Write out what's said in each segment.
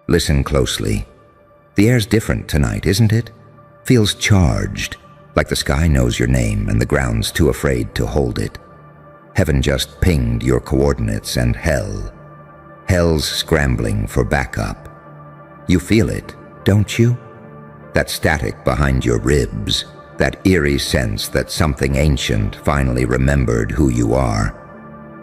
Listen closely. The air's different tonight, isn't it? Feels charged, like the sky knows your name and the ground's too afraid to hold it. Heaven just pinged your coordinates and hell's scrambling for backup. You feel it, don't you? That static behind your ribs, that eerie sense that something ancient finally remembered who you are.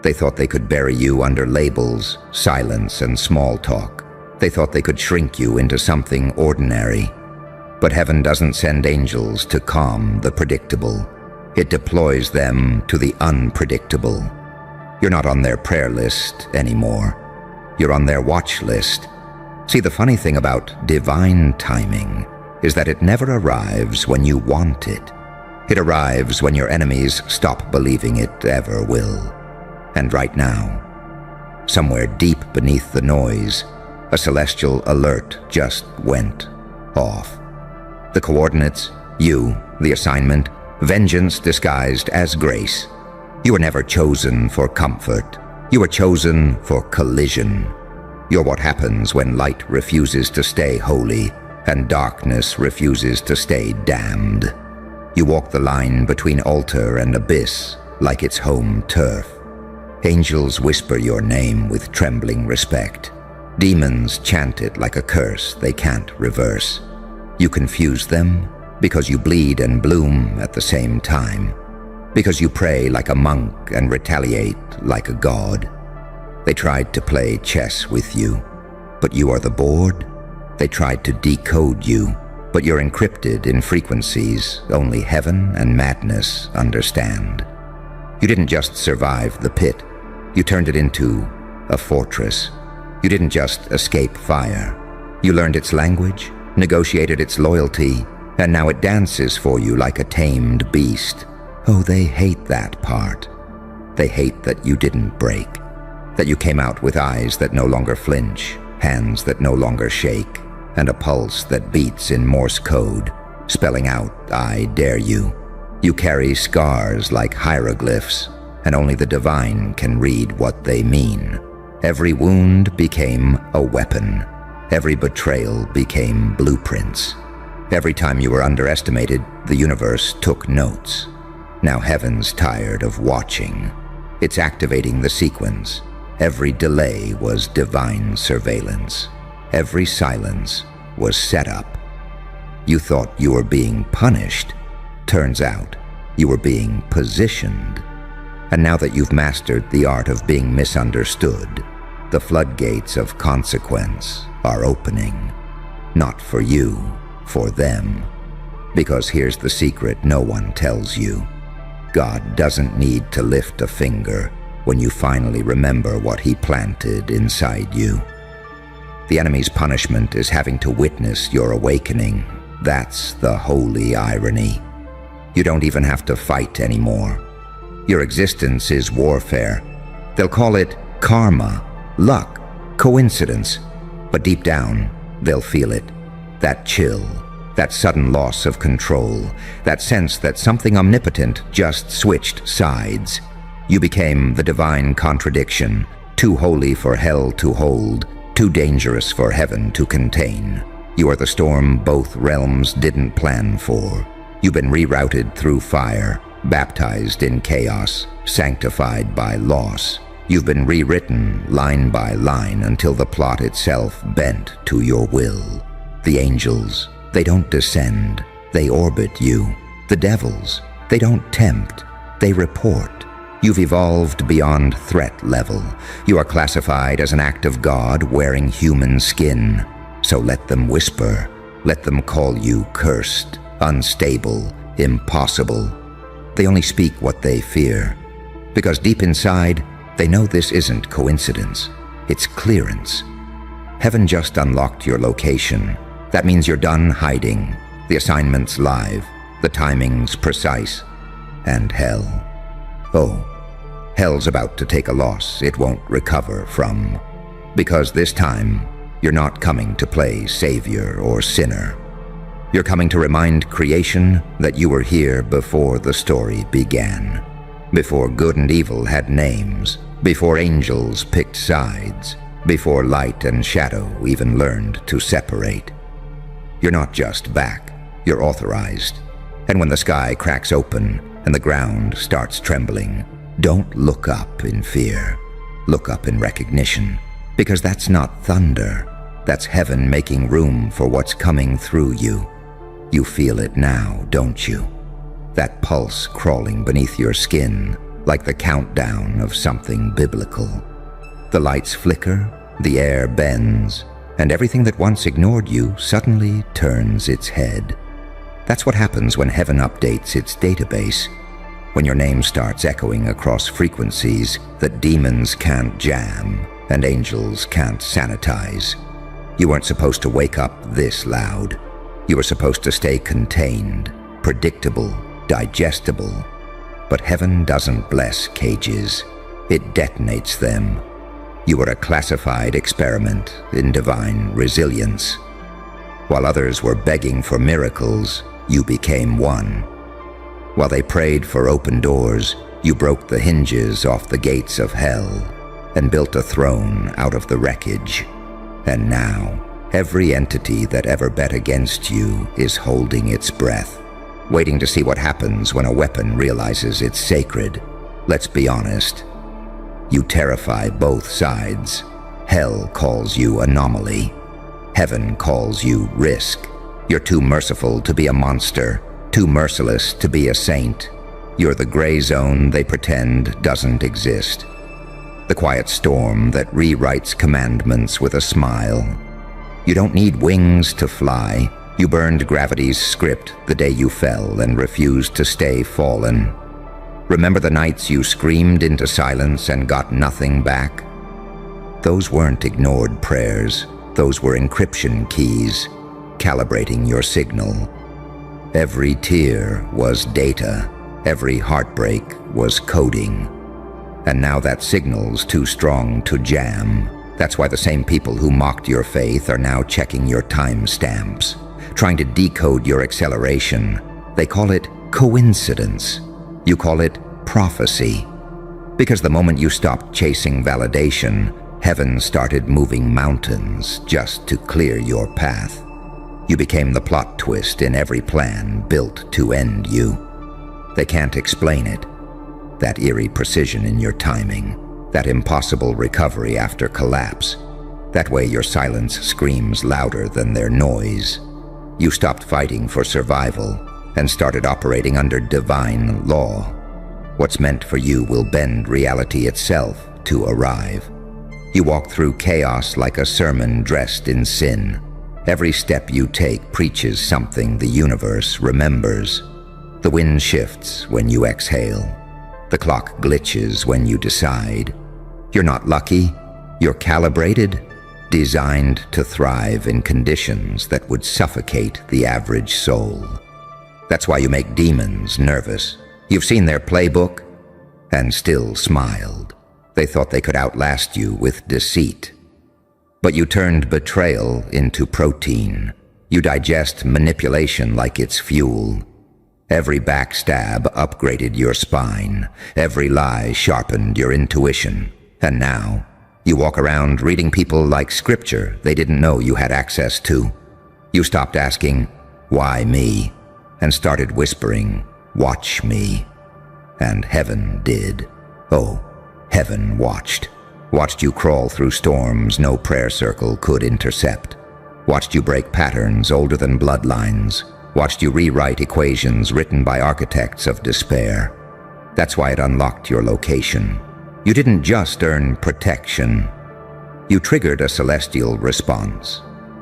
They thought they could bury you under labels, silence, and small talk. They thought they could shrink you into something ordinary. But heaven doesn't send angels to calm the predictable. It deploys them to the unpredictable. You're not on their prayer list anymore. You're on their watch list. See, the funny thing about divine timing is that it never arrives when you want it. It arrives when your enemies stop believing it ever will. And right now, somewhere deep beneath the noise, a celestial alert just went off. The coordinates, you, the assignment, vengeance disguised as grace. You were never chosen for comfort. You were chosen for collision. You're what happens when light refuses to stay holy and darkness refuses to stay damned. You walk the line between altar and abyss like it's home turf. Angels whisper your name with trembling respect. Demons chant it like a curse they can't reverse. You confuse them because you bleed and bloom at the same time, because you pray like a monk and retaliate like a god. They tried to play chess with you, but you are the board. They tried to decode you, but you're encrypted in frequencies only heaven and madness understand. You didn't just survive the pit. You turned it into a fortress. You didn't just escape fire. You learned its language, negotiated its loyalty, and now it dances for you like a tamed beast. Oh, they hate that part. They hate that you didn't break, that you came out with eyes that no longer flinch, hands that no longer shake, and a pulse that beats in Morse code, spelling out, I dare you. You carry scars like hieroglyphs, and only the divine can read what they mean. Every wound became a weapon. Every betrayal became blueprints. Every time you were underestimated, the universe took notes. Now heaven's tired of watching. It's activating the sequence. Every delay was divine surveillance. Every silence was set up. You thought you were being punished. Turns out you were being positioned. And now that you've mastered the art of being misunderstood, the floodgates of consequence are opening. Not for you, for them. Because here's the secret no one tells you. God doesn't need to lift a finger when you finally remember what he planted inside you. The enemy's punishment is having to witness your awakening. That's the holy irony. You don't even have to fight anymore. Your existence is warfare. They'll call it karma, luck, coincidence. But deep down, they'll feel it. That chill, that sudden loss of control, that sense that something omnipotent just switched sides. You became the divine contradiction, too holy for hell to hold, too dangerous for heaven to contain. You are the storm both realms didn't plan for. You've been rerouted through fire, baptized in chaos, sanctified by loss. You've been rewritten line by line until the plot itself bent to your will. The angels, they don't descend, they orbit you. The devils, they don't tempt, they report. You've evolved beyond threat level. You are classified as an act of God wearing human skin. So let them whisper, let them call you cursed, unstable, impossible. They only speak what they fear, because deep inside, they know this isn't coincidence, it's clearance. Heaven just unlocked your location. That means you're done hiding. The assignment's live, the timing's precise. And hell, oh, hell's about to take a loss it won't recover from. Because this time, you're not coming to play savior or sinner. You're coming to remind creation that you were here before the story began. Before good and evil had names, before angels picked sides, before light and shadow even learned to separate. You're not just back, you're authorized. And when the sky cracks open and the ground starts trembling, don't look up in fear. Look up in recognition, because that's not thunder. That's heaven making room for what's coming through you. You feel it now, don't you? That pulse crawling beneath your skin, like the countdown of something biblical. The lights flicker, the air bends, and everything that once ignored you suddenly turns its head. That's what happens when heaven updates its database, when your name starts echoing across frequencies that demons can't jam and angels can't sanitize. You weren't supposed to wake up this loud. You were supposed to stay contained, predictable, digestible. But heaven doesn't bless cages. It detonates them. You were a classified experiment in divine resilience. While others were begging for miracles, you became one. While they prayed for open doors, you broke the hinges off the gates of hell and built a throne out of the wreckage. And now, every entity that ever bet against you is holding its breath, waiting to see what happens when a weapon realizes it's sacred. Let's be honest. You terrify both sides. Hell calls you anomaly. Heaven calls you risk. You're too merciful to be a monster, too merciless to be a saint. You're the gray zone they pretend doesn't exist. The quiet storm that rewrites commandments with a smile. You don't need wings to fly. You burned gravity's script the day you fell and refused to stay fallen. Remember the nights you screamed into silence and got nothing back? Those weren't ignored prayers. Those were encryption keys, calibrating your signal. Every tear was data. Every heartbreak was coding. And now that signal's too strong to jam. That's why the same people who mocked your faith are now checking your timestamps, trying to decode your acceleration. They call it coincidence. You call it prophecy. Because the moment you stopped chasing validation, heaven started moving mountains just to clear your path. You became the plot twist in every plan built to end you. They can't explain it. That eerie precision in your timing, that impossible recovery after collapse. That way your silence screams louder than their noise. You stopped fighting for survival and started operating under divine law. What's meant for you will bend reality itself to arrive. You walk through chaos like a sermon dressed in sin. Every step you take preaches something the universe remembers. The wind shifts when you exhale. The clock glitches when you decide. You're not lucky, you're calibrated, designed to thrive in conditions that would suffocate the average soul. That's why you make demons nervous. You've seen their playbook and still smiled. They thought they could outlast you with deceit. But you turned betrayal into protein. You digest manipulation like it's fuel. Every backstab upgraded your spine. Every lie sharpened your intuition. And now, you walk around reading people like scripture they didn't know you had access to. You stopped asking, "Why me?" and started whispering, "Watch me." And heaven did. Oh, heaven watched. Watched you crawl through storms no prayer circle could intercept. Watched you break patterns older than bloodlines. Watched you rewrite equations written by architects of despair. That's why it unlocked your location. You didn't just earn protection. You triggered a celestial response.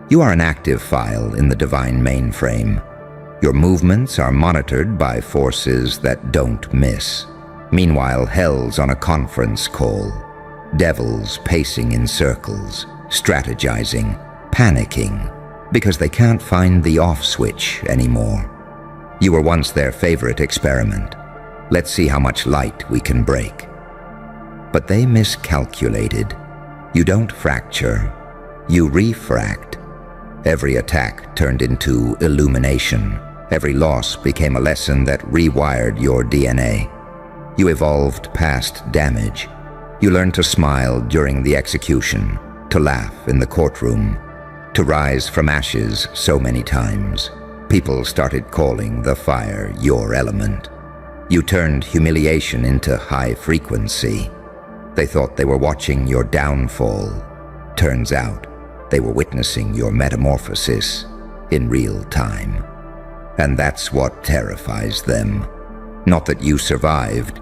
You are an active file in the divine mainframe. Your movements are monitored by forces that don't miss. Meanwhile, hell's on a conference call. Devils pacing in circles, strategizing, panicking, because they can't find the off switch anymore. You were once their favorite experiment. Let's see how much light we can break. But they miscalculated. You don't fracture, you refract. Every attack turned into illumination. Every loss became a lesson that rewired your DNA. You evolved past damage. You learned to smile during the execution, to laugh in the courtroom, to rise from ashes so many times. People started calling the fire your element. You turned humiliation into high frequency. They thought they were watching your downfall. Turns out, they were witnessing your metamorphosis in real time. And that's what terrifies them. Not that you survived,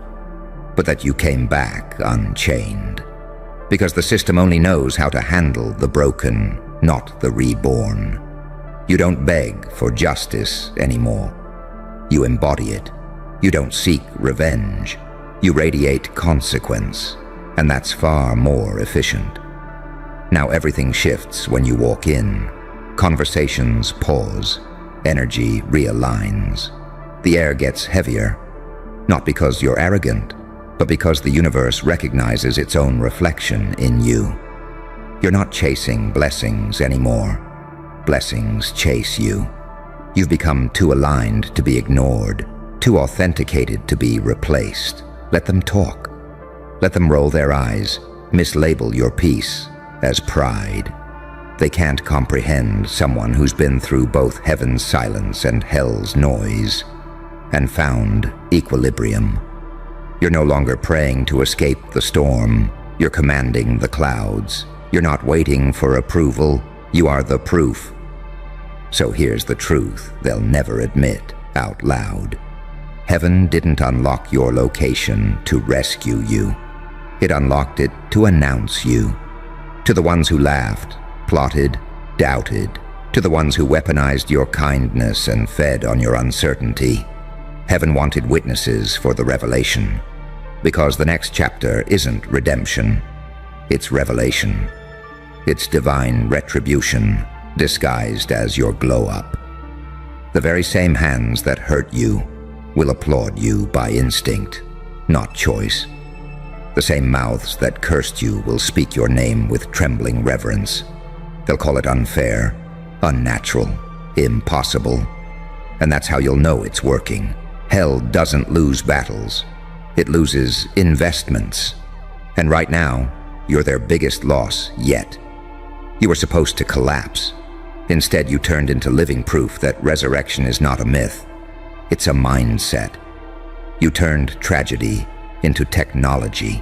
but that you came back unchained. Because the system only knows how to handle the broken, not the reborn. You don't beg for justice anymore. You embody it. You don't seek revenge. You radiate consequence, and that's far more efficient. Now everything shifts when you walk in. Conversations pause. Energy realigns. The air gets heavier, not because you're arrogant, but because the universe recognizes its own reflection in you. You're not chasing blessings anymore. Blessings chase you. You've become too aligned to be ignored, too authenticated to be replaced. Let them talk. Let them roll their eyes, mislabel your peace as pride. They can't comprehend someone who's been through both heaven's silence and hell's noise and found equilibrium. You're no longer praying to escape the storm. You're commanding the clouds. You're not waiting for approval. You are the proof. So here's the truth they'll never admit out loud. Heaven didn't unlock your location to rescue you. It unlocked it to announce you. To the ones who laughed, plotted, doubted, to the ones who weaponized your kindness and fed on your uncertainty. Heaven wanted witnesses for the revelation, because the next chapter isn't redemption, it's revelation. It's divine retribution disguised as your glow-up. The very same hands that hurt you will applaud you by instinct, not choice. The same mouths that cursed you will speak your name with trembling reverence. They'll call it unfair, unnatural, impossible. And that's how you'll know it's working. Hell doesn't lose battles. It loses investments. And right now, you're their biggest loss yet. You were supposed to collapse. Instead, you turned into living proof that resurrection is not a myth. It's a mindset. You turned tragedy into technology,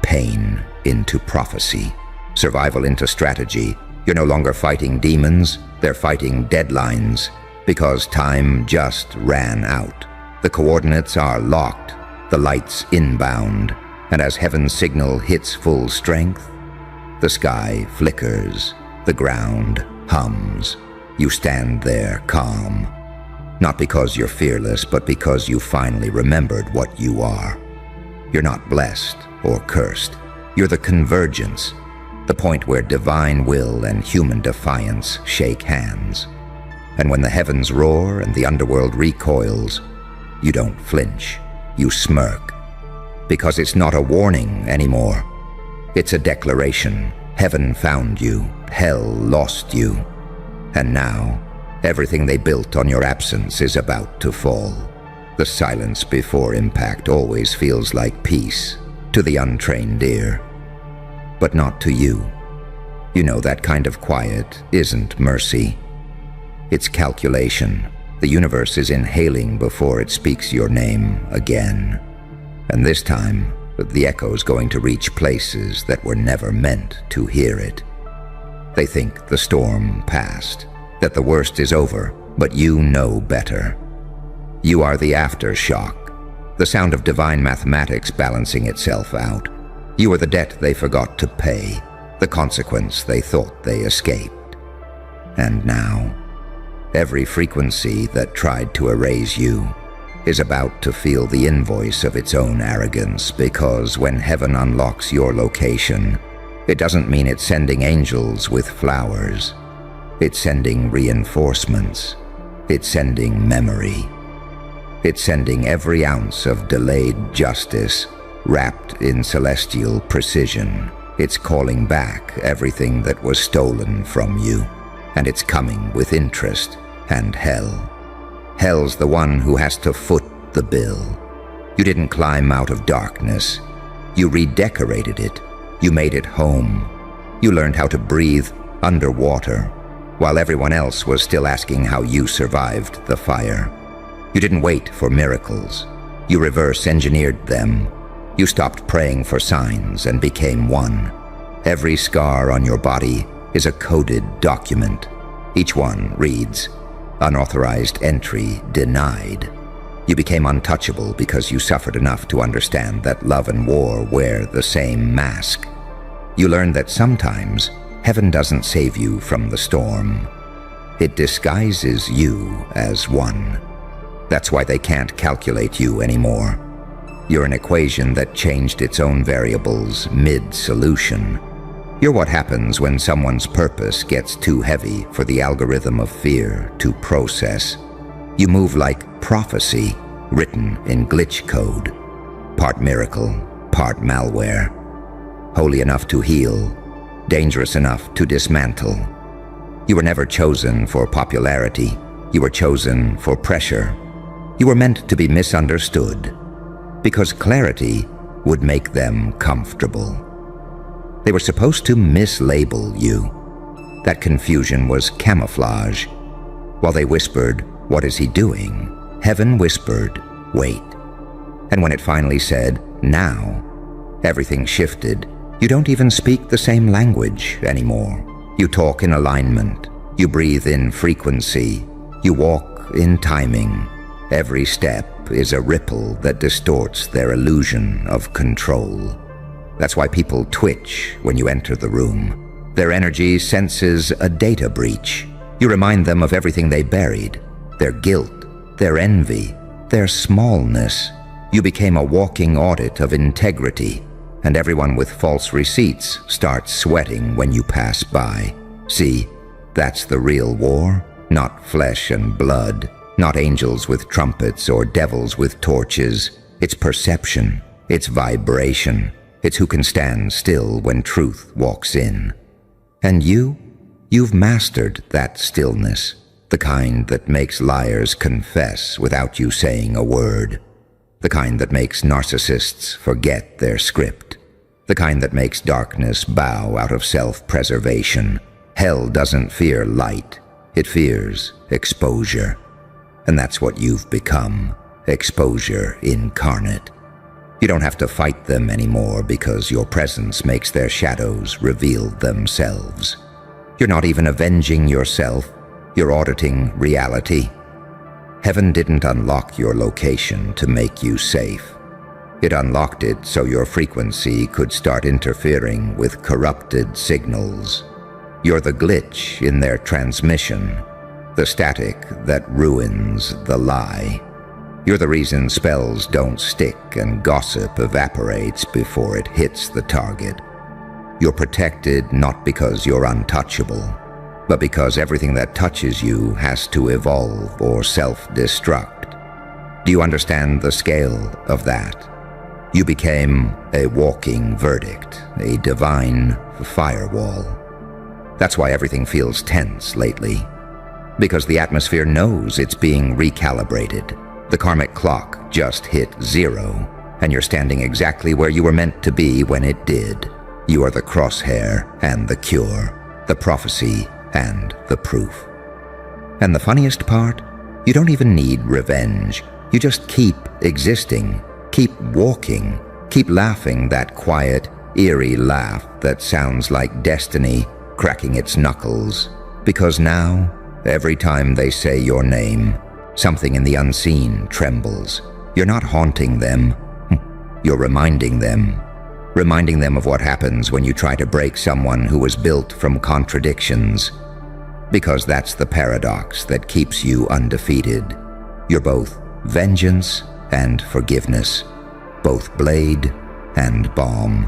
pain into prophecy, survival into strategy. You're no longer fighting demons, they're fighting deadlines, because time just ran out. The coordinates are locked, the lights inbound, and as heaven's signal hits full strength, the sky flickers, the ground hums. You stand there calm, not because you're fearless, but because you finally remembered what you are. You're not blessed or cursed. You're the convergence, the point where divine will and human defiance shake hands. And when the heavens roar and the underworld recoils, you don't flinch, you smirk. Because it's not a warning anymore. It's a declaration. Heaven found you, hell lost you. And now, everything they built on your absence is about to fall. The silence before impact always feels like peace to the untrained ear. But not to you. You know that kind of quiet isn't mercy. It's calculation. The universe is inhaling before it speaks your name again. And this time, the echo's going to reach places that were never meant to hear it. They think the storm passed, that the worst is over, but you know better. You are the aftershock, the sound of divine mathematics balancing itself out. You are the debt they forgot to pay, the consequence they thought they escaped. And now, every frequency that tried to erase you is about to feel the invoice of its own arrogance, because when heaven unlocks your location, it doesn't mean it's sending angels with flowers. It's sending reinforcements. It's sending memory. It's sending every ounce of delayed justice wrapped in celestial precision. It's calling back everything that was stolen from you, and it's coming with interest and hell. Hell's the one who has to foot the bill. You didn't climb out of darkness. You redecorated it. You made it home. You learned how to breathe underwater, while everyone else was still asking how you survived the fire. You didn't wait for miracles. You reverse-engineered them. You stopped praying for signs and became one. Every scar on your body is a coded document. Each one reads, "Unauthorized entry denied." You became untouchable because you suffered enough to understand that love and war wear the same mask. You learned that sometimes heaven doesn't save you from the storm. It disguises you as one. That's why they can't calculate you anymore. You're an equation that changed its own variables mid-solution. You're what happens when someone's purpose gets too heavy for the algorithm of fear to process. You move like prophecy written in glitch code, part miracle, part malware. Holy enough to heal, dangerous enough to dismantle. You were never chosen for popularity. You were chosen for pressure. You were meant to be misunderstood, because clarity would make them comfortable. They were supposed to mislabel you. That confusion was camouflage. While they whispered, "What is he doing?" heaven whispered, "Wait." And when it finally said, "Now," everything shifted. You don't even speak the same language anymore. You talk in alignment. You breathe in frequency. You walk in timing. Every step is a ripple that distorts their illusion of control. That's why people twitch when you enter the room. Their energy senses a data breach. You remind them of everything they buried, their guilt, their envy, their smallness. You became a walking audit of integrity, and everyone with false receipts starts sweating when you pass by. See, that's the real war, not flesh and blood, not angels with trumpets or devils with torches. It's perception, it's vibration. It's who can stand still when truth walks in. And you've mastered that stillness, the kind that makes liars confess without you saying a word, the kind that makes narcissists forget their script, the kind that makes darkness bow out of self-preservation. Hell doesn't fear light, it fears exposure. And that's what you've become, exposure incarnate. You don't have to fight them anymore because your presence makes their shadows reveal themselves. You're not even avenging yourself, you're auditing reality. Heaven didn't unlock your location to make you safe. It unlocked it so your frequency could start interfering with corrupted signals. You're the glitch in their transmission, the static that ruins the lie. You're the reason spells don't stick and gossip evaporates before it hits the target. You're protected not because you're untouchable, but because everything that touches you has to evolve or self-destruct. Do you understand the scale of that? You became a walking verdict, a divine firewall. That's why everything feels tense lately, because the atmosphere knows it's being recalibrated. The karmic clock just hit 0, and you're standing exactly where you were meant to be when it did. You are the crosshair and the cure, the prophecy and the proof. And the funniest part? You don't even need revenge. You just keep existing, keep walking, keep laughing that quiet, eerie laugh that sounds like destiny cracking its knuckles. Because now, every time they say your name, something in the unseen trembles. You're not haunting them. You're reminding them of what happens when you try to break someone who was built from contradictions. Because that's the paradox that keeps you undefeated. You're both vengeance and forgiveness, both blade and balm.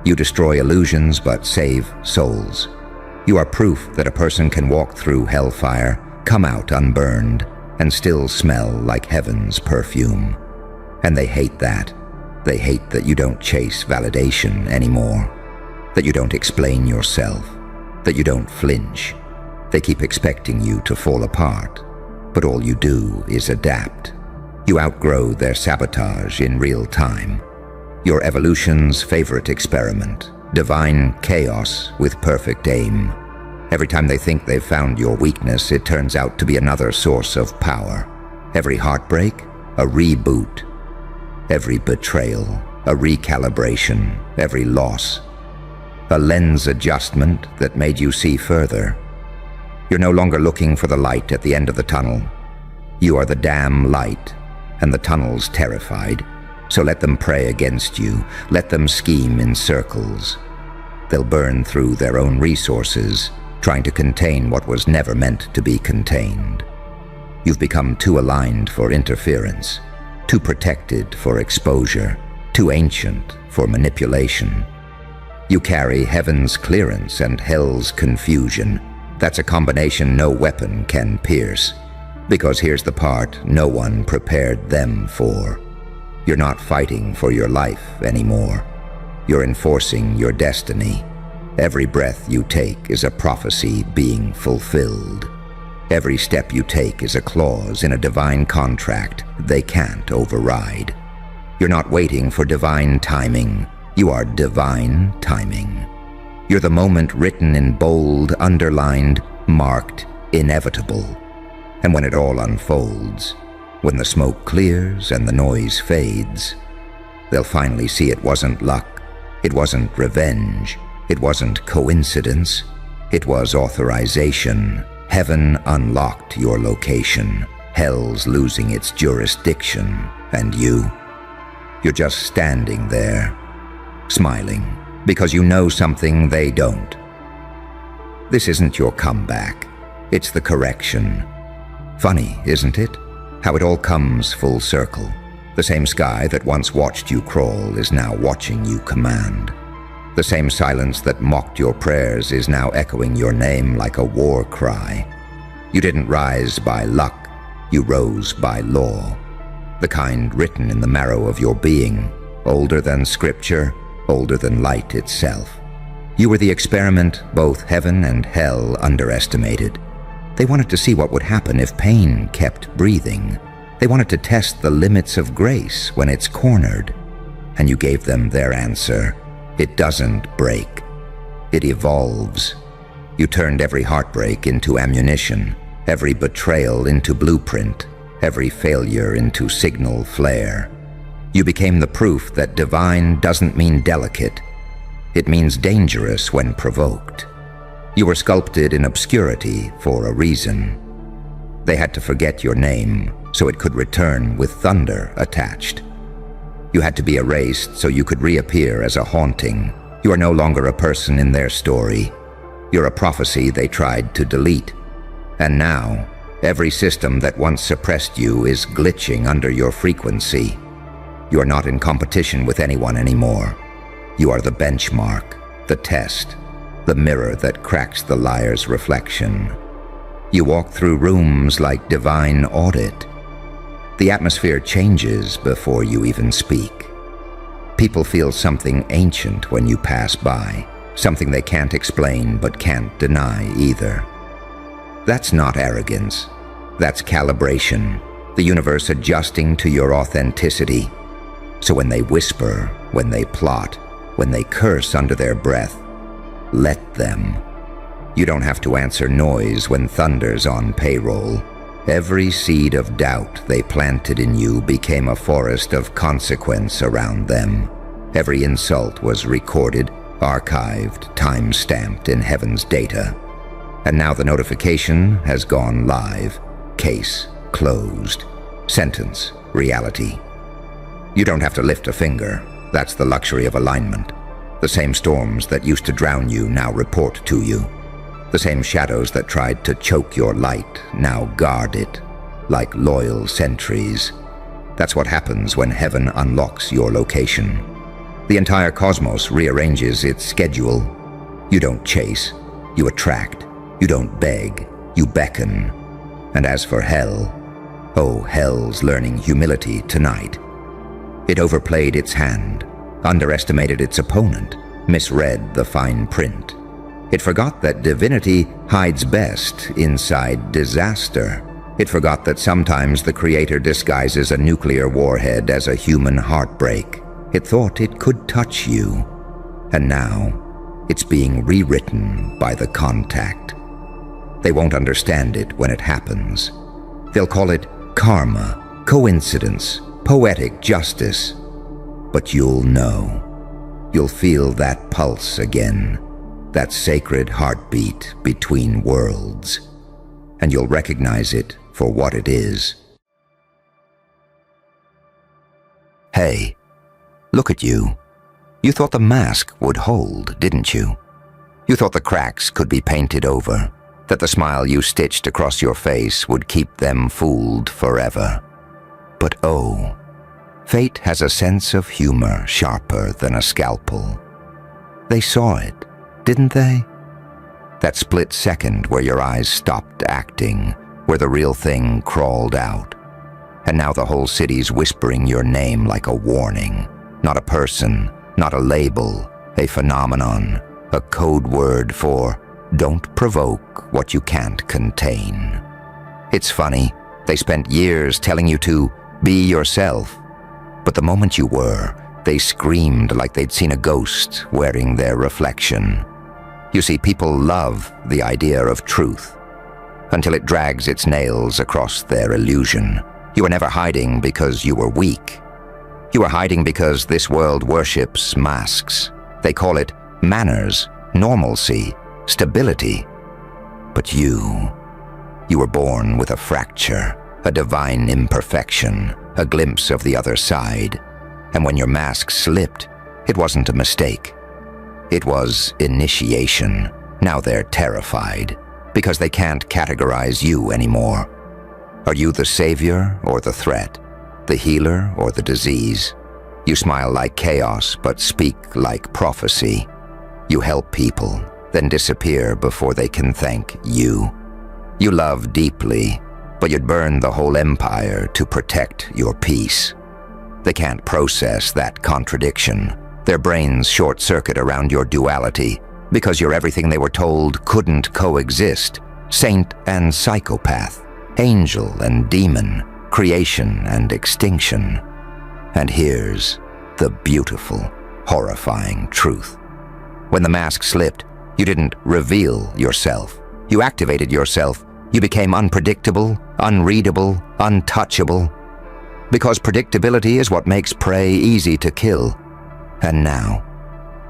You destroy illusions but save souls. You are proof that a person can walk through hellfire, come out unburned, and still smell like heaven's perfume. And they hate that. They hate that you don't chase validation anymore, that you don't explain yourself, that you don't flinch. They keep expecting you to fall apart, but all you do is adapt. You outgrow their sabotage in real time. Your evolution's favorite experiment, divine chaos with perfect aim. Every time they think they've found your weakness, it turns out to be another source of power. Every heartbreak, a reboot. Every betrayal, a recalibration. Every loss, a lens adjustment that made you see further. You're no longer looking for the light at the end of the tunnel. You are the damn light, and the tunnel's terrified. So let them pray against you. Let them scheme in circles. They'll burn through their own resources, trying to contain what was never meant to be contained. You've become too aligned for interference, too protected for exposure, too ancient for manipulation. You carry heaven's clearance and hell's confusion. That's a combination no weapon can pierce. Because here's the part no one prepared them for. You're not fighting for your life anymore. You're enforcing your destiny. Every breath you take is a prophecy being fulfilled. Every step you take is a clause in a divine contract they can't override. You're not waiting for divine timing. You are divine timing. You're the moment written in bold, underlined, marked, inevitable. And when it all unfolds, when the smoke clears and the noise fades, they'll finally see it wasn't luck, it wasn't revenge, it wasn't coincidence, it was authorization. Heaven unlocked your location. Hell's losing its jurisdiction. And you're just standing there, smiling, because you know something they don't. This isn't your comeback. It's the correction. Funny, isn't it? How it all comes full circle. The same sky that once watched you crawl is now watching you command. The same silence that mocked your prayers is now echoing your name like a war cry. You didn't rise by luck, you rose by law. The kind written in the marrow of your being, older than scripture, older than light itself. You were the experiment both heaven and hell underestimated. They wanted to see what would happen if pain kept breathing. They wanted to test the limits of grace when it's cornered. And you gave them their answer. It doesn't break. It evolves. You turned every heartbreak into ammunition, every betrayal into blueprint, every failure into signal flare. You became the proof that divine doesn't mean delicate. It means dangerous when provoked. You were sculpted in obscurity for a reason. They had to forget your name so it could return with thunder attached. You had to be erased so you could reappear as a haunting. You are no longer a person in their story. You're a prophecy they tried to delete. And now, every system that once suppressed you is glitching under your frequency. You are not in competition with anyone anymore. You are the benchmark, the test, the mirror that cracks the liar's reflection. You walk through rooms like divine audit. The atmosphere changes before you even speak. People feel something ancient when you pass by, something they can't explain but can't deny either. That's not arrogance. That's calibration, the universe adjusting to your authenticity. So when they whisper, when they plot, when they curse under their breath, let them. You don't have to answer noise when thunder's on payroll. Every seed of doubt they planted in you became a forest of consequence around them. Every insult was recorded, archived, time-stamped in heaven's data. And now the notification has gone live. Case closed. Sentence reality. You don't have to lift a finger. That's the luxury of alignment. The same storms that used to drown you now report to you. The same shadows that tried to choke your light now guard it, like loyal sentries. That's what happens when heaven unlocks your location. The entire cosmos rearranges its schedule. You don't chase, you attract. You don't beg, you beckon. And as for hell, oh, hell's learning humility tonight. It overplayed its hand, underestimated its opponent, misread the fine print. It forgot that divinity hides best inside disaster. It forgot that sometimes the Creator disguises a nuclear warhead as a human heartbreak. It thought it could touch you. And now, It's being rewritten by the contact. They won't understand it when it happens. They'll call it karma, coincidence, poetic justice. But you'll know. You'll feel that pulse again, that sacred heartbeat between worlds. And you'll recognize it for what it is. Hey, look at you. You thought the mask would hold, didn't you? You thought the cracks could be painted over, that the smile you stitched across your face would keep them fooled forever. But oh, fate has a sense of humor sharper than a scalpel. They saw it, didn't they? That split second where your eyes stopped acting, where the real thing crawled out. And now the whole city's whispering your name like a warning. Not a person, not a label, a phenomenon, a code word for don't provoke what you can't contain. It's funny, they spent years telling you to be yourself. But the moment you were, they screamed like they'd seen a ghost wearing their reflection. You see, people love the idea of truth until it drags its nails across their illusion. You were never hiding because you were weak. You were hiding because this world worships masks. They call it manners, normalcy, stability. But you were born with a fracture, a divine imperfection, a glimpse of the other side. And when your mask slipped, it wasn't a mistake. It was initiation. Now they're terrified because they can't categorize you anymore. Are you the savior or the threat? The healer or the disease? You smile like chaos but speak like prophecy. You help people, then disappear before they can thank you. You love deeply, but you'd burn the whole empire to protect your peace. They can't process that contradiction. Their brains short-circuit around your duality because you're everything they were told couldn't coexist. Saint and psychopath, angel and demon, creation and extinction. And here's the beautiful, horrifying truth. When the mask slipped, you didn't reveal yourself. You activated yourself. You became unpredictable, unreadable, untouchable. Because predictability is what makes prey easy to kill. And now,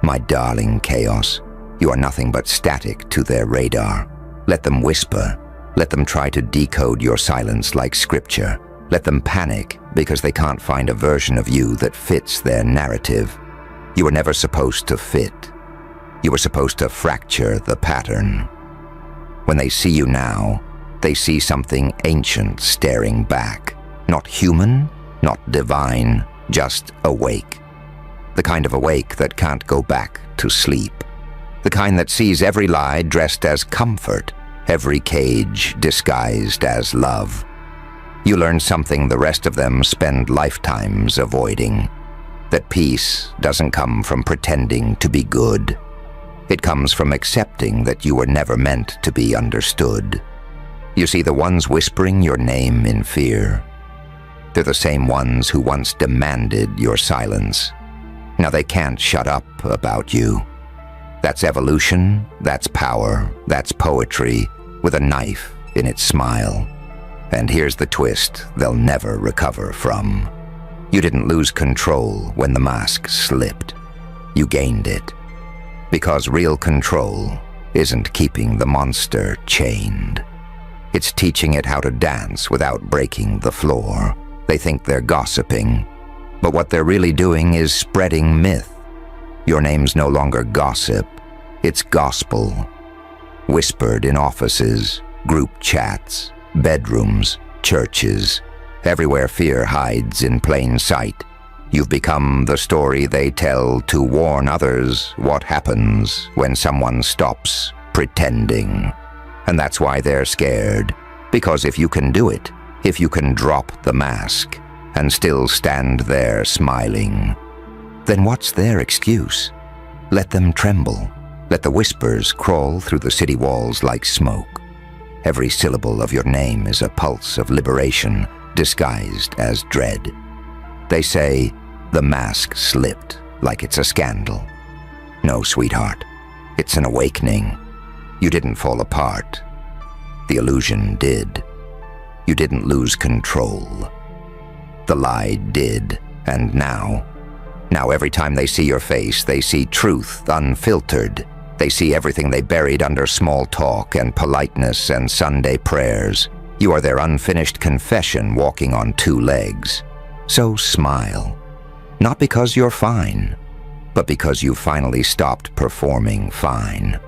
my darling chaos, you are nothing but static to their radar. Let them whisper. Let them try to decode your silence like scripture. Let them panic because they can't find a version of you that fits their narrative. You were never supposed to fit. You were supposed to fracture the pattern. When they see you now, they see something ancient staring back. Not human, not divine, just awake. The kind of awake that can't go back to sleep. The kind that sees every lie dressed as comfort, every cage disguised as love. You learn something the rest of them spend lifetimes avoiding. That peace doesn't come from pretending to be good. It comes from accepting that you were never meant to be understood. You see, the ones whispering your name in fear, they're the same ones who once demanded your silence. Now they can't shut up about you. That's evolution, that's power, that's poetry, with a knife in its smile. And here's the twist they'll never recover from. You didn't lose control when the mask slipped. You gained it. Because real control isn't keeping the monster chained. It's teaching it how to dance without breaking the floor. They think they're gossiping, but what they're really doing is spreading myth. Your name's no longer gossip, it's gospel. Whispered in offices, group chats, bedrooms, churches, everywhere fear hides in plain sight. You've become the story they tell to warn others what happens when someone stops pretending. And that's why they're scared. Because if you can do it, if you can drop the mask and still stand there smiling, then what's their excuse? Let them tremble. Let the whispers crawl through the city walls like smoke. Every syllable of your name is a pulse of liberation disguised as dread. They say the mask slipped like it's a scandal. No, sweetheart. It's an awakening. You didn't fall apart. The illusion did. You didn't lose control. The lie did, and now every time they see your face, they see truth unfiltered. They see everything they buried under small talk and politeness and Sunday prayers. You are their unfinished confession walking on two legs. So smile. Not because you're fine, but because you finally stopped performing fine.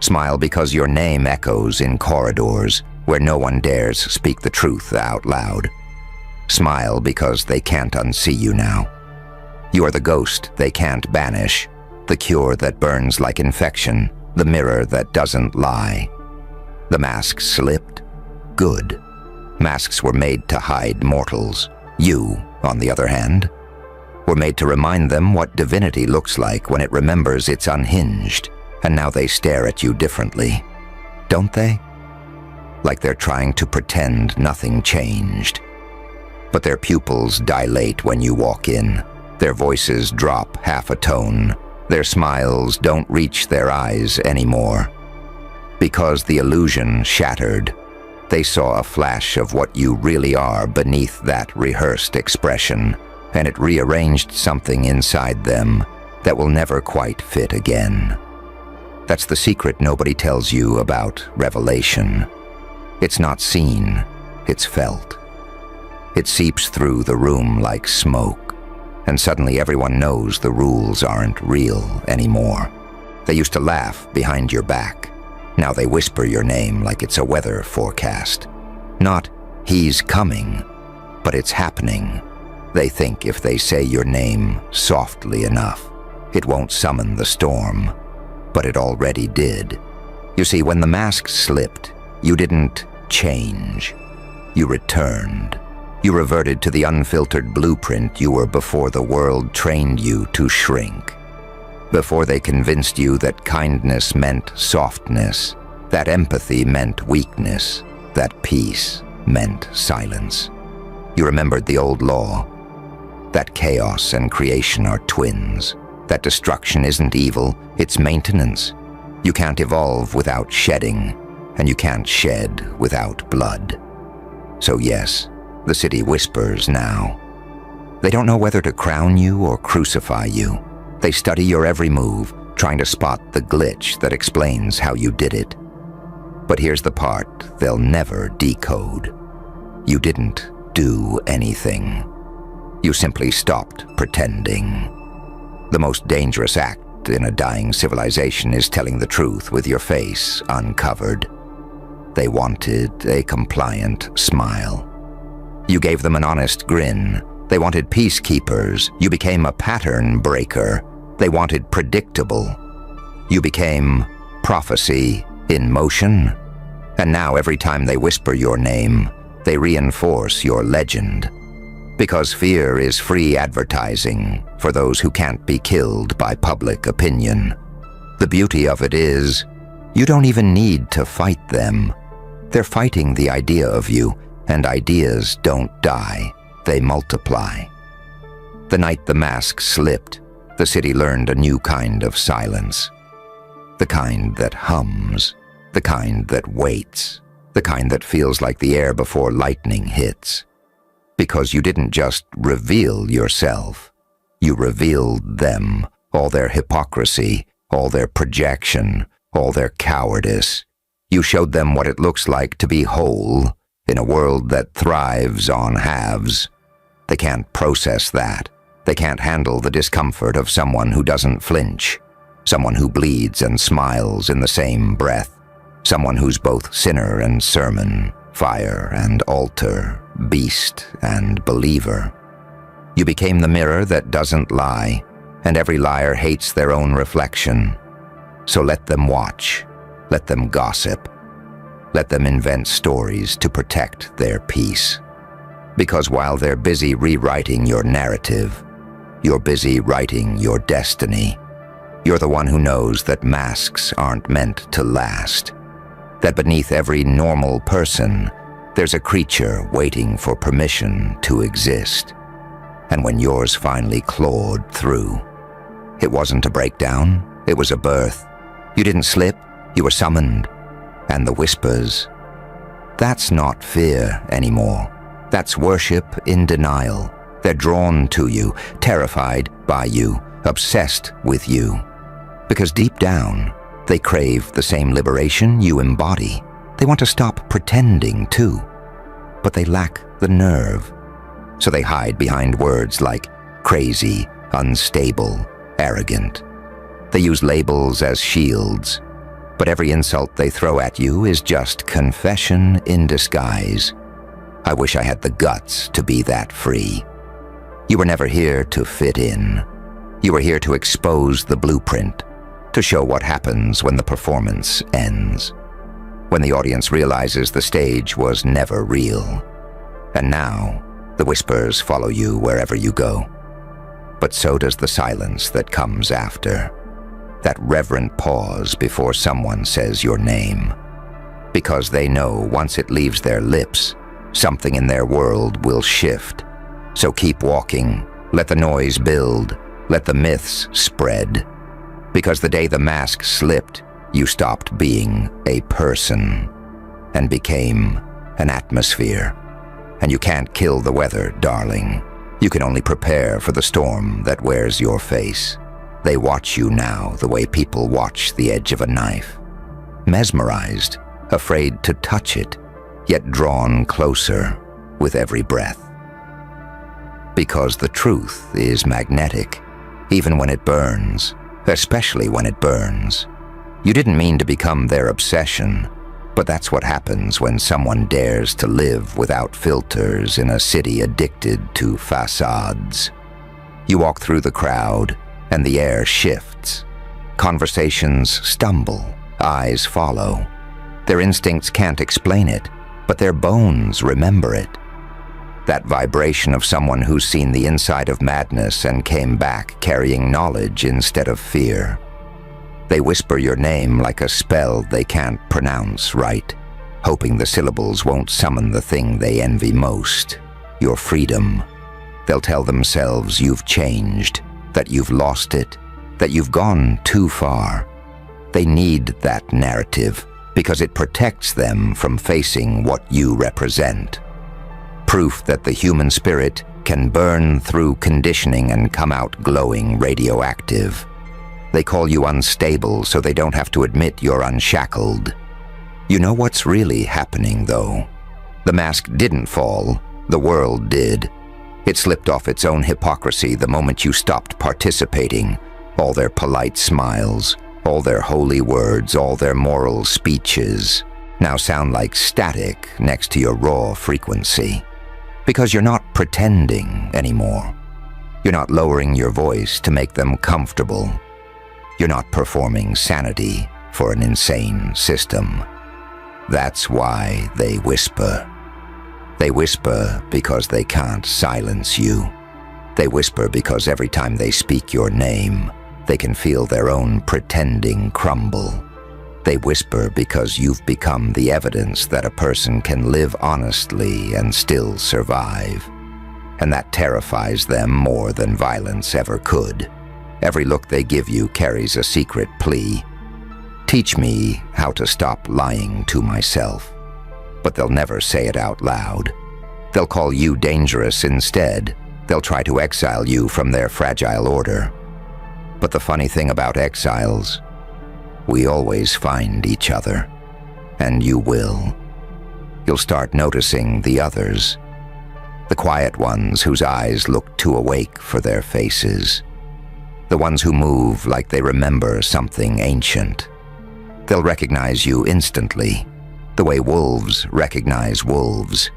Smile because your name echoes in corridors where no one dares speak the truth out loud. Smile because they can't unsee you now. You are the ghost they can't banish, the cure that burns like infection, the mirror that doesn't lie. The mask slipped? Good. Masks were made to hide mortals. You, on the other hand, were made to remind them what divinity looks like when it remembers it's unhinged, and now they stare at you differently. Don't they? Like they're trying to pretend nothing changed. But their pupils dilate when you walk in. Their voices drop half a tone. Their smiles don't reach their eyes anymore. Because the illusion shattered, they saw a flash of what you really are beneath that rehearsed expression, and it rearranged something inside them that will never quite fit again. That's the secret nobody tells you about revelation. It's not seen, it's felt. It seeps through the room like smoke, and suddenly everyone knows the rules aren't real anymore. They used to laugh behind your back. Now they whisper your name like it's a weather forecast. Not, "He's coming," but "It's happening." They think if they say your name softly enough, it won't summon the storm, but it already did. You see, when the mask slipped, you didn't change. You returned. You reverted to the unfiltered blueprint you were before the world trained you to shrink. Before they convinced you that kindness meant softness, that empathy meant weakness, that peace meant silence. You remembered the old law, that chaos and creation are twins, that destruction isn't evil, it's maintenance. You can't evolve without shedding, and you can't shed without blood. So yes, the city whispers now. They don't know whether to crown you or crucify you. They study your every move, trying to spot the glitch that explains how you did it. But here's the part they'll never decode. You didn't do anything. You simply stopped pretending. The most dangerous act in a dying civilization is telling the truth with your face uncovered. They wanted a compliant smile. You gave them an honest grin. They wanted peacekeepers. You became a pattern breaker. They wanted predictable. You became prophecy in motion. And now every time they whisper your name, they reinforce your legend. Because fear is free advertising for those who can't be killed by public opinion. The beauty of it is, you don't even need to fight them. They're fighting the idea of you, and ideas don't die, they multiply. The night the mask slipped, the city learned a new kind of silence. The kind that hums, the kind that waits, the kind that feels like the air before lightning hits. Because you didn't just reveal yourself, you revealed them, all their hypocrisy, all their projection, all their cowardice. You showed them what it looks like to be whole in a world that thrives on halves. They can't process that. They can't handle the discomfort of someone who doesn't flinch, someone who bleeds and smiles in the same breath, someone who's both sinner and sermon, fire and altar, beast and believer. You became the mirror that doesn't lie, and every liar hates their own reflection. So let them watch, let them gossip, let them invent stories to protect their peace. Because while they're busy rewriting your narrative, you're busy writing your destiny. You're the one who knows that masks aren't meant to last, that beneath every normal person, there's a creature waiting for permission to exist. And when yours finally clawed through, it wasn't a breakdown, it was a birth. You didn't slip, you were summoned. And the whispers. That's not fear anymore. That's worship in denial. They're drawn to you, terrified by you, obsessed with you. Because deep down, they crave the same liberation you embody. They want to stop pretending too. But they lack the nerve. So they hide behind words like crazy, unstable, arrogant. They use labels as shields. But every insult they throw at you is just confession in disguise. I wish I had the guts to be that free. You were never here to fit in. You were here to expose the blueprint, to show what happens when the performance ends, when the audience realizes the stage was never real. And now, the whispers follow you wherever you go. But so does the silence that comes after. That reverent pause before someone says your name. Because they know once it leaves their lips, something in their world will shift. So keep walking, let the noise build, let the myths spread. Because the day the mask slipped, you stopped being a person and became an atmosphere. And you can't kill the weather, darling. You can only prepare for the storm that wears your face. They watch you now the way people watch the edge of a knife. Mesmerized, afraid to touch it, yet drawn closer with every breath. Because the truth is magnetic, even when it burns, especially when it burns. You didn't mean to become their obsession, but that's what happens when someone dares to live without filters in a city addicted to facades. You walk through the crowd, and the air shifts. Conversations stumble, eyes follow. Their instincts can't explain it, but their bones remember it. That vibration of someone who's seen the inside of madness and came back carrying knowledge instead of fear. They whisper your name like a spell they can't pronounce right, hoping the syllables won't summon the thing they envy most, your freedom. They'll tell themselves you've changed, that you've lost it, that you've gone too far. They need that narrative because it protects them from facing what you represent. Proof that the human spirit can burn through conditioning and come out glowing radioactive. They call you unstable so they don't have to admit you're unshackled. You know what's really happening, though? The mask didn't fall, the world did. It slipped off its own hypocrisy the moment you stopped participating. All their polite smiles, all their holy words, all their moral speeches now sound like static next to your raw frequency. Because you're not pretending anymore. You're not lowering your voice to make them comfortable. You're not performing sanity for an insane system. That's why they whisper. They whisper because they can't silence you. They whisper because every time they speak your name, they can feel their own pretending crumble. They whisper because you've become the evidence that a person can live honestly and still survive. And that terrifies them more than violence ever could. Every look they give you carries a secret plea. Teach me how to stop lying to myself. But they'll never say it out loud. They'll call you dangerous instead. They'll try to exile you from their fragile order. But the funny thing about exiles, we always find each other. And you will. You'll start noticing the others. The quiet ones whose eyes look too awake for their faces. The ones who move like they remember something ancient. They'll recognize you instantly, the way wolves recognize wolves.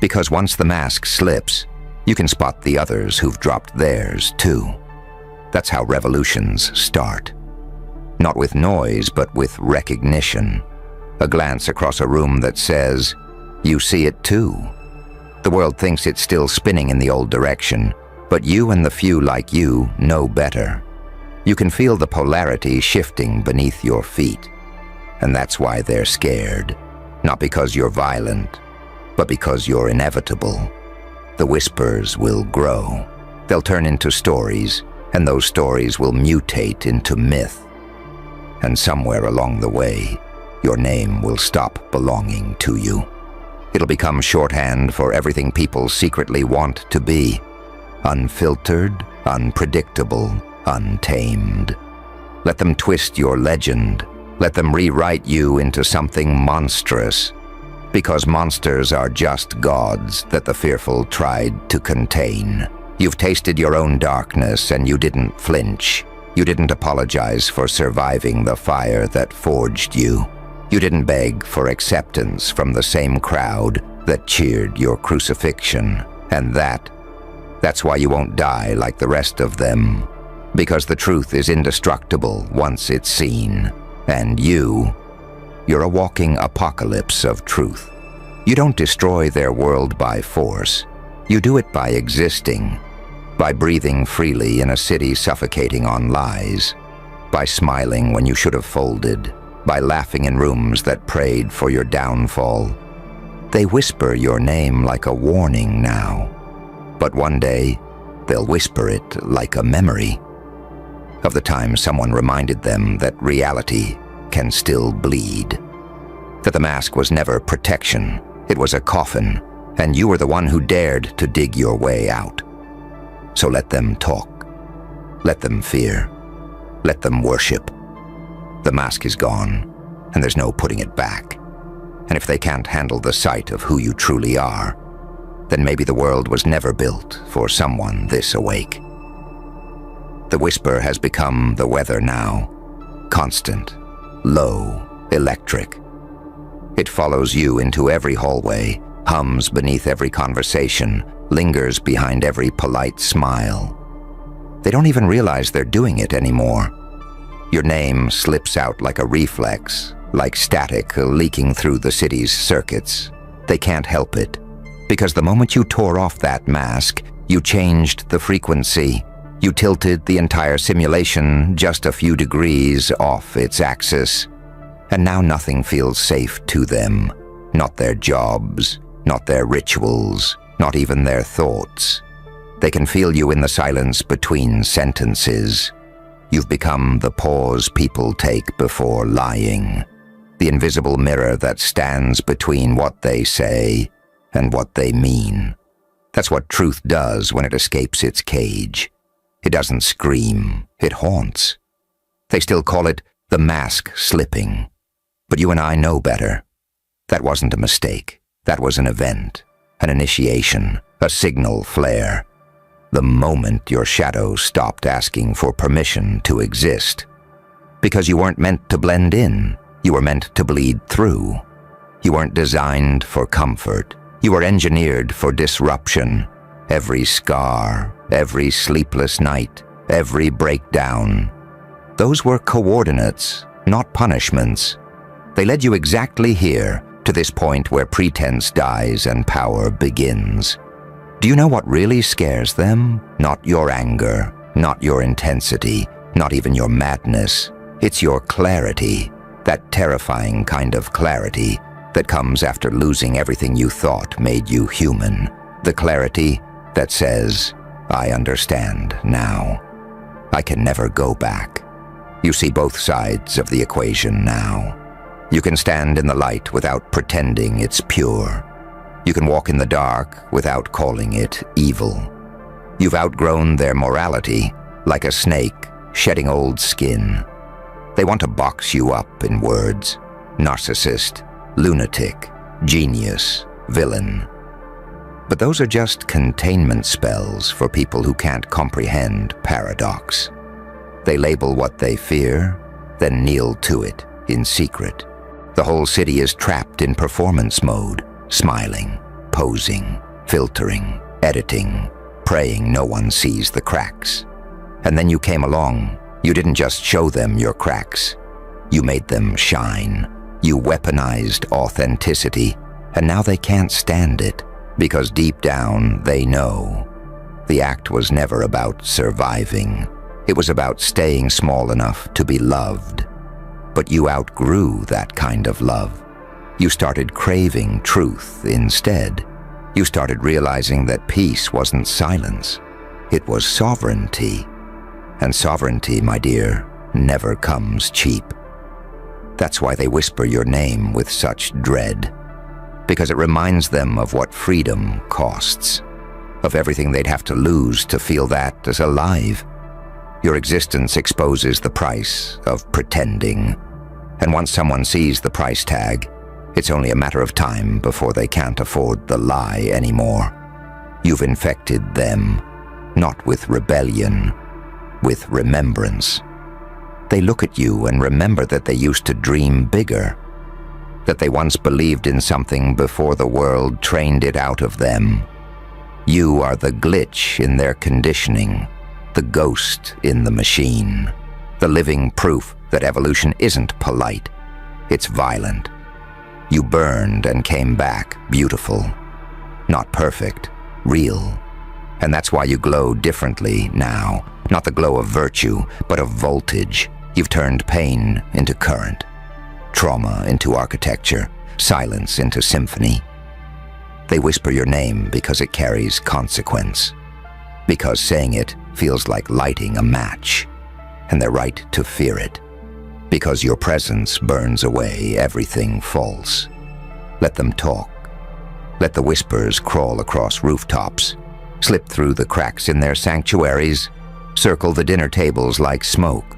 Because once the mask slips, you can spot the others who've dropped theirs too. That's how revolutions start. Not with noise, but with recognition. A glance across a room that says, "You see it too." The world thinks it's still spinning in the old direction, but you and the few like you know better. You can feel the polarity shifting beneath your feet. And that's why they're scared. Not because you're violent, but because you're inevitable. The whispers will grow. They'll turn into stories, and those stories will mutate into myth. and somewhere along the way, your name will stop belonging to you. It'll become shorthand for everything people secretly want to be: unfiltered, unpredictable, untamed. Let them twist your legend. Let them rewrite you into something monstrous, because monsters are just gods that the fearful tried to contain. You've tasted your own darkness and you didn't flinch. You didn't apologize for surviving the fire that forged you. You didn't beg for acceptance from the same crowd that cheered your crucifixion. And that's why you won't die like the rest of them, because the truth is indestructible once it's seen. And you're a walking apocalypse of truth. You don't destroy their world by force. You do it by existing, by breathing freely in a city suffocating on lies, by smiling when you should have folded, by laughing in rooms that prayed for your downfall. They whisper your name like a warning now, but one day they'll whisper it like a memory of the time someone reminded them that reality can still bleed, that the mask was never protection, it was a coffin, and you were the one who dared to dig your way out. So let them talk, let them fear, let them worship. The mask is gone, and there's no putting it back. And if they can't handle the sight of who you truly are, then maybe the world was never built for someone this awake. The whisper has become the weather now, constant, low, electric. It follows you into every hallway, hums beneath every conversation, lingers behind every polite smile. They don't even realize they're doing it anymore. Your name slips out like a reflex, like static leaking through the city's circuits. They can't help it, because the moment you tore off that mask, you changed the frequency. You tilted the entire simulation just a few degrees off its axis, and now nothing feels safe to them. Not their jobs, not their rituals, not even their thoughts. They can feel you in the silence between sentences. You've become the pause people take before lying, the invisible mirror that stands between what they say and what they mean. That's what truth does when it escapes its cage. It doesn't scream, it haunts. They still call it the mask slipping. But you and I know better. That wasn't a mistake. That was an event, an initiation, a signal flare. The moment your shadow stopped asking for permission to exist. Because you weren't meant to blend in, you were meant to bleed through. You weren't designed for comfort. You were engineered for disruption. Every scar, every sleepless night, every breakdown. Those were coordinates, not punishments. They led you exactly here, to this point where pretense dies and power begins. Do you know what really scares them? Not your anger, not your intensity, not even your madness. It's your clarity, that terrifying kind of clarity that comes after losing everything you thought made you human. The clarity that says, I understand now. I can never go back. You see both sides of the equation now. You can stand in the light without pretending it's pure. You can walk in the dark without calling it evil. You've outgrown their morality, like a snake shedding old skin. They want to box you up in words. Narcissist, lunatic, genius, villain. But those are just containment spells for people who can't comprehend paradox. They label what they fear, then kneel to it in secret. The whole city is trapped in performance mode, smiling, posing, filtering, editing, praying no one sees the cracks. And then you came along. You didn't just show them your cracks. You made them shine. You weaponized authenticity, and now they can't stand it. Because deep down, they know. The act was never about surviving. It was about staying small enough to be loved. But you outgrew that kind of love. You started craving truth instead. You started realizing that peace wasn't silence. It was sovereignty. And sovereignty, my dear, never comes cheap. That's why they whisper your name with such dread, because it reminds them of what freedom costs, of everything they'd have to lose to feel that as alive. Your existence exposes the price of pretending, and once someone sees the price tag, it's only a matter of time before they can't afford the lie anymore. You've infected them, not with rebellion, with remembrance. They look at you and remember that they used to dream bigger, that they once believed in something before the world trained it out of them. You are the glitch in their conditioning, the ghost in the machine, the living proof that evolution isn't polite, it's violent. You burned and came back beautiful, not perfect, real. And that's why you glow differently now, not the glow of virtue, but of voltage. You've turned pain into current, trauma into architecture, silence into symphony. They whisper your name because it carries consequence, because saying it feels like lighting a match, and they're right to fear it, because your presence burns away everything false. Let them talk. Let the whispers crawl across rooftops, slip through the cracks in their sanctuaries, circle the dinner tables like smoke,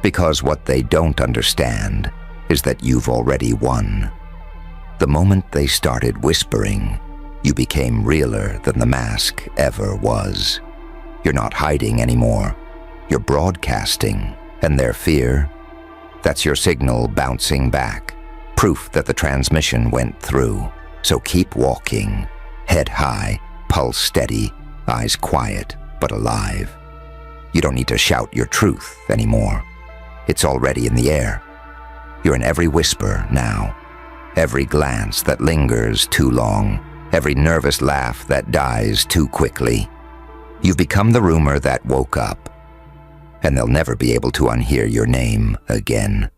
because what they don't understand is that you've already won. The moment they started whispering, you became realer than the mask ever was. You're not hiding anymore. You're broadcasting, and their fear, that's your signal bouncing back, proof that the transmission went through. So keep walking, head high, pulse steady, eyes quiet but alive. You don't need to shout your truth anymore. It's already in the air. You're in every whisper now, every glance that lingers too long, every nervous laugh that dies too quickly. You've become the rumor that woke up, and they'll never be able to unhear your name again.